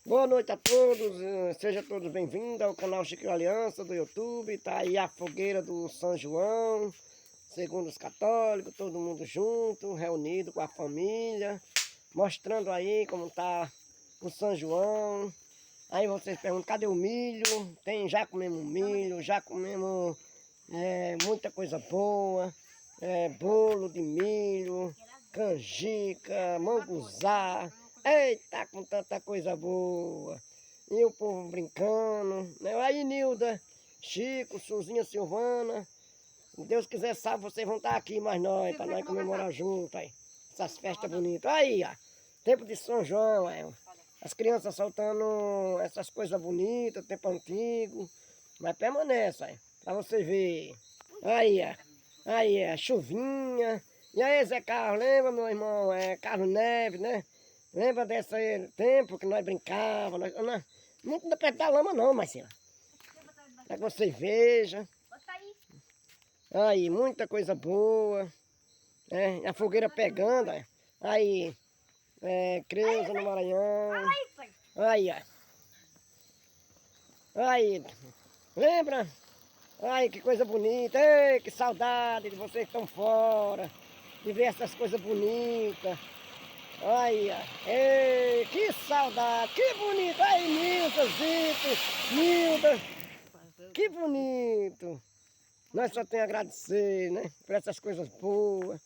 Boa noite a todos, sejam todos bem-vindos ao canal Chico Aliança do YouTube. Tá aí a fogueira do São João, segundo os católicos, todo mundo junto, reunido com a família, mostrando aí como tá o São João. Aí vocês perguntam, cadê o milho? Já comemos milho, já comemos muita coisa boa, bolo de milho, canjica, manguzá. Eita, com tanta coisa boa. E o povo brincando, né? Aí, Nilda, Chico, Suzinha, Silvana. Se Deus quiser, sabe, vocês vão estar aqui, mais nós, para nós comemorar junto aí. Essas festas bonitas. Aí, ó. Tempo de São João, as crianças soltando essas coisas bonitas, tempo antigo. Mas permanece, aí, para você ver. Aí, ó. Aí, chuvinha. E aí, Zé Carlos, lembra, meu irmão? Carlos Neves, né? Lembra desse tempo que nós brincávamos? Não perto da lama não, Marcela. Para que você veja. Aí, muita coisa boa. A fogueira pegando. Aí, Creuza no Maranhão. Aí, ó. Aí, lembra? Ai, que coisa bonita. Ei, que saudade de vocês que estão fora. De ver essas coisas bonitas. Olha, ei, que saudade, que bonito. Aí, Nilda, Zito, Nilda, que bonito. Nós só temos a agradecer, né, por essas coisas boas.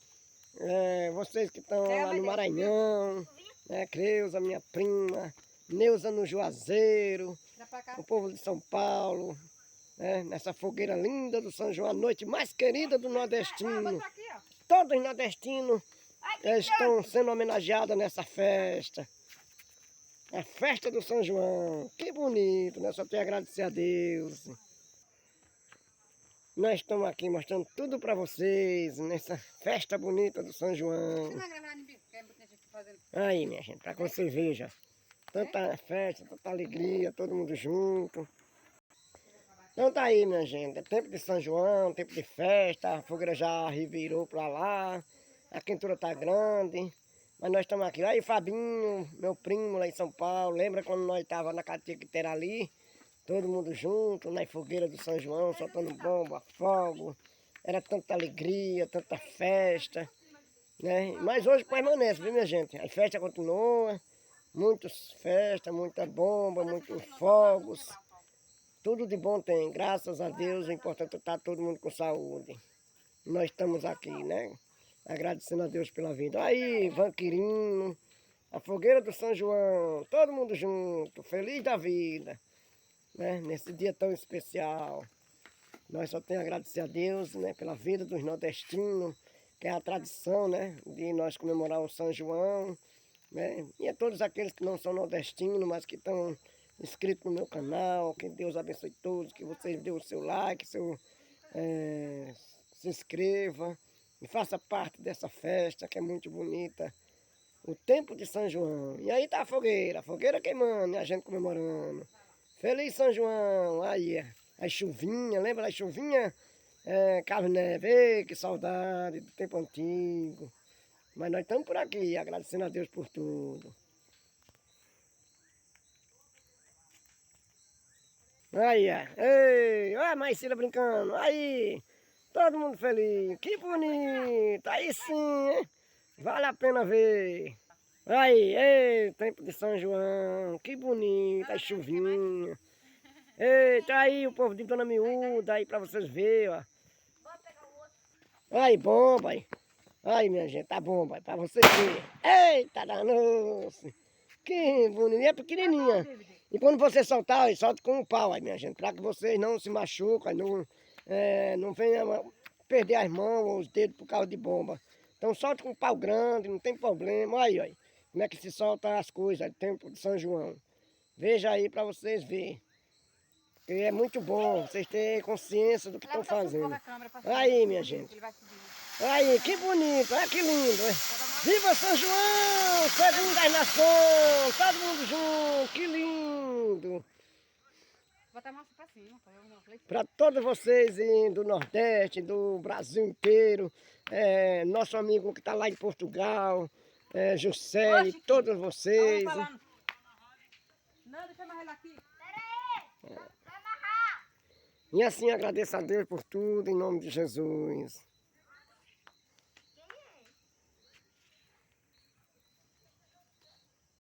Vocês que estão lá no Maranhão, Creuza, minha prima, Neuza no Juazeiro, o povo de São Paulo, nessa fogueira linda do São João, a noite mais querida do nordestino. Todos os nordestinos estão sendo homenageados nessa festa. A festa do São João. Que bonito, né? Só tenho a agradecer a Deus. Nós estamos aqui mostrando tudo para vocês nessa festa bonita do São João. Aí, minha gente, para que você veja. Tanta festa, tanta alegria, todo mundo junto. Então tá aí, minha gente. É tempo de São João, tempo de festa. A fogueira já revirou para lá. A quentura tá grande. Mas nós estamos aqui. Aí, Fabinho, meu primo lá em São Paulo. Lembra quando nós estávamos na Catiqueira ali? Todo mundo junto, na fogueira do São João, soltando bomba, fogo. Era tanta alegria, tanta festa, né? Mas hoje permanece, viu, minha gente? A festa continua. Muitas festas, muita bomba, muitos fogos. Tudo de bom tem, graças a Deus. O importante é estar todo mundo com saúde. Nós estamos aqui, né? Agradecendo a Deus pela vida. Aí, Vanquirino, a fogueira do São João, todo mundo junto, feliz da vida, né? Nesse dia tão especial. Nós só temos a agradecer a Deus, né? Pela vida dos nordestinos, que é a tradição, né? De nós comemorar o São João, né? E a todos aqueles que não são nordestinos, mas que estão inscritos no meu canal. Que Deus abençoe todos, que vocês dêem o seu like, se inscreva e faça parte dessa festa que é muito bonita. O tempo de São João. E aí tá a fogueira queimando e a gente comemorando. Feliz São João! Aí, a chuvinha, lembra da chuvinha? Carlos Neves, ei, que saudade do tempo antigo. Mas nós estamos por aqui, agradecendo a Deus por tudo. Aí, ei, olha a Marcela brincando, aí, todo mundo feliz, que bonito, aí sim, hein? Vale a pena ver. Aí, ei, tempo de São João, que bonito, a chuvinha. Eita, aí o povo de Dona Miúda, aí pra vocês verem, ó. Aí, bomba, aí. Aí, minha gente, tá bomba, pra vocês verem. Eita, danou-se. Que bonito, é pequenininha. E quando você soltar, aí, solta com um pau, aí, minha gente, pra que vocês não se machuquem, não venham perder as mãos ou os dedos por causa de bomba. Então solta com um pau grande, não tem problema. Aí, ó, como é que se solta as coisas, tempo de São João. Veja aí pra vocês verem. E é muito bom vocês terem consciência do que estão fazendo. Aí, minha gente. Aí, que bonito, olha que lindo. Viva São João, segundo das nações, todo mundo junto, que lindo. Para todos vocês do Nordeste, do Brasil inteiro, nosso amigo que está lá em Portugal, José, e todos vocês. deixa eu amarrar ele aqui. E assim agradeço a Deus por tudo, em nome de Jesus.